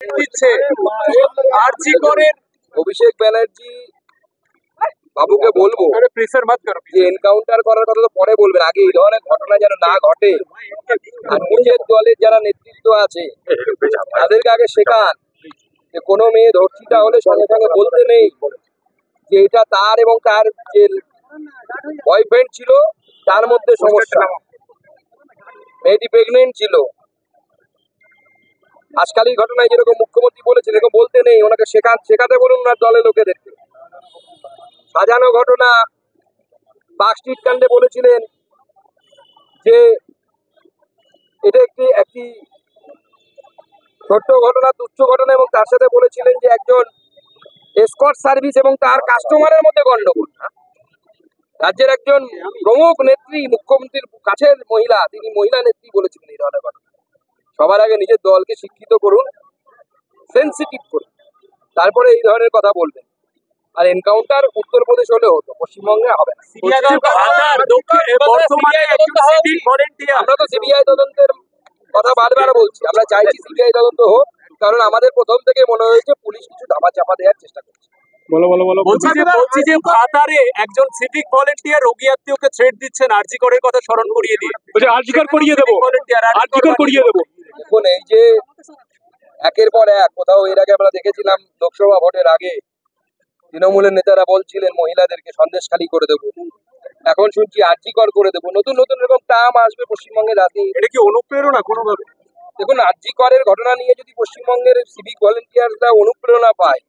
দিচ্ছে আরজি করেন অভিষেক ব্যানার্জি বাবুকে বলবো যে এনকাউন্টার করার কথা তো পরে বলবেন, আগে এই ধরনের ঘটনা যেন না ঘটে। আর নিজের দলের যারা নেতৃত্ব আছে তাদেরকে আগে শেখান যে কোনো মেয়ে ধর্ষিতা হলে সঙ্গে সঙ্গে বলতে নেই যে এটা তার এবং তার যে বয়ফ্রেন্ড ছিল তার মধ্যে সমস্যা, মেয়েটি প্রেগনেন্ট ছিল। আজকাল এই ঘটনায় যেরকম মুখ্যমন্ত্রী বলেছেন এরকম বলতে নেই, ওনাকে শেখাতে বলুন না দলের লোকেদেরকে। সাজানো ঘটনা পার্কস্ট্রিট কাণ্ডে বলেছিলেন যে এটা একটি ছোট্ট ঘটনা, তুচ্ছ ঘটনা, এবং তার সাথে বলেছিলেন যে একজন এসকর্ট সার্ভিস এবং তার কাস্টমারের মধ্যে গন্ডগোল। রাজ্যের একজন প্রমুখ নেত্রী, মুখ্যমন্ত্রীর কাছের মহিলা, তিনি মহিলা নেত্রী বলেছিলেন এই ধরনের ঘটনা। সবার আগে নিজের দলকে শিক্ষিত করুন, সেন্সিটিভ করুন, তারপরে এই ধরনের কথা বলবেন। আর এনকাউন্টার উত্তরপ্রদেশ হলে হতো, পশ্চিমবঙ্গে হবে না। আমরা তো সিবিআই তদন্তের কথা বারবার বলছি, আমরা চাইছি সিবিআই তদন্ত হোক, কারণ আমাদের প্রথম থেকে মনে হয়েছে পুলিশ কিছু ধাপা চাপা দেওয়ার চেষ্টা করছে। বলছি যে ভাতারে একজন সিভিক ভলেন্টিয়ার রোগী আত্মীয়কে থ্রেট দিচ্ছেন আরজি করের কথা স্মরণ করিয়ে দিয়ে, করিয়ে দেবো। দেখুন, এই যে একের পর এক কোথাও এর আগে আমরা দেখেছিলাম লোকসভা ভোটের আগে তৃণমূলের নেতারা বলছিলেন মহিলাদেরকে সন্দেশখালী করে দেবো, এখন শুনছি আরজি করে দেবো। নতুন নতুন এরকম টার্ম আসবে পশ্চিমবঙ্গের রাজনীতি। এটা কি অনুপ্রেরণা কোনোভাবে? দেখুন, আরজি করের ঘটনা নিয়ে যদি পশ্চিমবঙ্গের সিভিক ভলেন্টিয়াররা অনুপ্রেরণা পায়,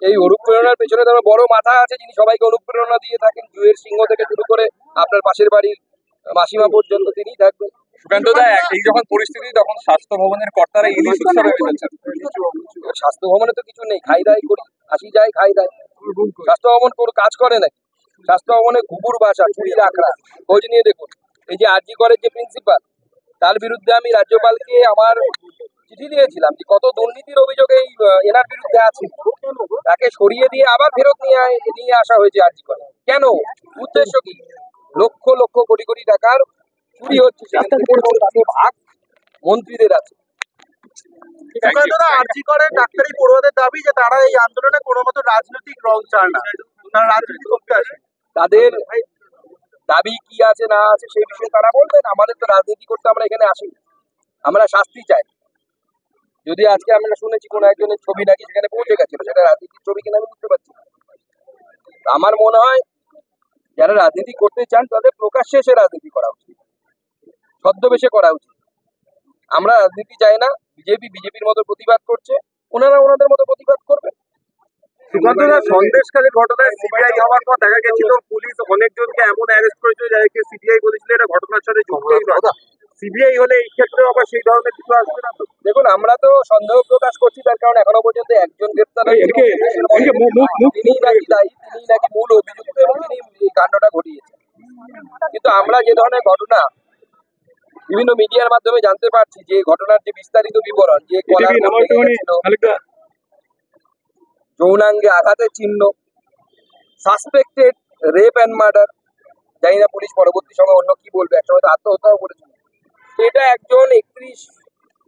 এই অনুপ্রেরণার পেছনে তার বড় মাথা আছে যিনি সবাইকে অনুপ্রেরণা দিয়ে থাকেন, জুয়ের সিংহ থেকে শুরু করে আপনার পাশের বাড়ির মাসিমা পর্যন্ত তিনিই থাকবেন। সুকান্ত দা, এই যখন পরিস্থিতি তখন স্বাস্থ্য ভবনের কর্তারা ইলিশ উৎসবে মেতেছেন। স্বাস্থ্য ভবনে তো কিছু নেই, খাই দায় করি, আসি যায় খাই দায়। স্বাস্থ্য ভবন কোনো কাজ করে নাকি? স্বাস্থ্য ভবনে ঘুঘুর বাসা, চুরির আখড়া, খোঁজ নিয়ে দেখুন। এই যে আরজি করের যে প্রিন্সিপাল, তার বিরুদ্ধে আমি রাজ্যপালকে আমার চিঠি দিয়েছিলাম যে কত দুর্নীতির অভিযোগ এই এনার বিরুদ্ধে আছে, তাকে সরিয়ে দিয়ে আবার ফেরত নিয়ে আসা হয়েছে আরজি করে। কেন? উদ্দেশ্য কি? লক্ষ লক্ষ কোটি কোটি টাকার চুরি হচ্ছে, ভাগ মন্ত্রীদের আছে। আরজি করেন ডাক্তারি পড়ুয়াদের দাবি যে তারা এই আন্দোলনে কোনো মতো রাজনৈতিক রং চায় না, তারা রাজনীতি করতে আসে। তাদের দাবি কি আছে না আছে সেই বিষয়ে তারা বলবেন। আমাদের তো রাজনীতি করতে আমরা এখানে আসি, আমরা শাস্তি চাই। যদি আজকে আমরা শুনেছি কোনো একজনের ছবি নাকি সেখানে পৌঁছে গেছিল, সেটা রাজনীতির ছবি কিনা আমি বুঝতে পারছি না। আমার মনে হয় যারা রাজনীতি করতে চান তাদের প্রকাশ্যে এসে রাজনীতি করা উচিত, ছদ্মবেশে করা উচিত। আমরা রাজনীতি চাই না। বিজেপির মতো প্রতিবাদ করছে, ওনারা ওনাদের মতো প্রতিবাদ করবেন। সন্দেশখালী ঘটনায় সিবিআই হওয়ার পর দেখা গেছিল পুলিশ অনেকজনকে এমন অ্যারেস্ট করেছিল যাদেরকে সিবিআই বলেছিল এটা ঘটনার সাথে যুক্তই নয়। সিবিআই হলে এই ক্ষেত্রে আবার সেই ধরনের কিছু আসবে না তো? দেখুন, আমরা তো সন্দেহ প্রকাশ করছি, তার কারণ এখনো পর্যন্ত একজন গ্রেপ্তার তিনি নাকি দায়ী, তিনি নাকি মূল অভিযুক্ত এবং তিনি এই কাণ্ডটা ঘটিয়েছেন। কিন্তু আমরা যে ধরনের ঘটনা বিভিন্ন মিডিয়ার মাধ্যমে জানতে পারছি, যে ঘটনার যে বিস্তারিত বিবরণ, যে যৌনাঙ্গে আঘাতের চিহ্ন, সাসপেক্টেড রেপ অ্যান্ড মার্ডার, জানি না পুলিশ পরবর্তী সময় অন্য কি বলবে, একসময় তো আত্মহত্যাও করেছিল। এটা একজন 31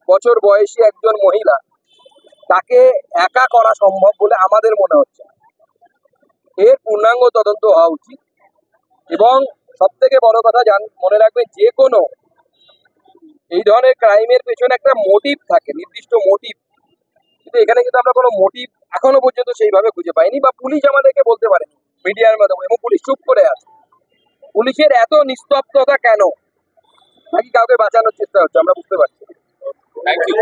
বছর বয়সী একজন মহিলা, তাকে একা করা সম্ভব বলে আমাদের মনে হচ্ছে। এর পূর্ণাঙ্গ তদন্ত হওয়া উচিত। এবং সব থেকে বড় কথা মনে রাখবেন, যে কোনো এই ধরনের ক্রাইমের পেছনে একটা মোটিভ থাকে, নির্দিষ্ট মোটিভ। কিন্তু এখানে কিন্তু আমরা কোনো মোটিভ এখনো পর্যন্ত সেইভাবে খুঁজে পাইনি, বা পুলিশ আমাদেরকে বলতে পারে মিডিয়ার মাধ্যমে, এবং পুলিশ চুপ করে আছে। পুলিশের এত নিস্তব্ধতা কেন? নাকি কাউকে বাঁচানোর চেষ্টা হচ্ছে? আমরা বুঝতে পারছি। Thank you.